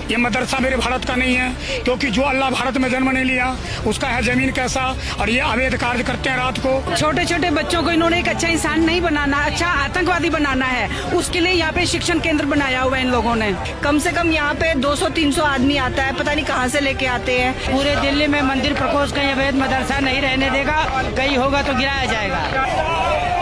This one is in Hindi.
ये मदरसा मेरे भारत का नहीं है, क्योंकि जो अल्लाह भारत में जन्म नहीं लिया उसका है जमीन कैसा। और ये अवैध कार्य करते हैं रात को। छोटे छोटे बच्चों को इन्होंने एक अच्छा इंसान नहीं बनाना, अच्छा आतंकवादी बनाना है, उसके लिए यहाँ पे शिक्षण केंद्र बनाया हुआ है इन लोगों ने। कम से कम यहाँ पे 200-300 आदमी आता है, पता नहीं कहाँ से लेके आते हैं। पूरे दिल्ली में मंदिर प्रकोष्ठ का अवैध मदरसा नहीं रहने देगा, कहीं होगा तो गिराया जाएगा।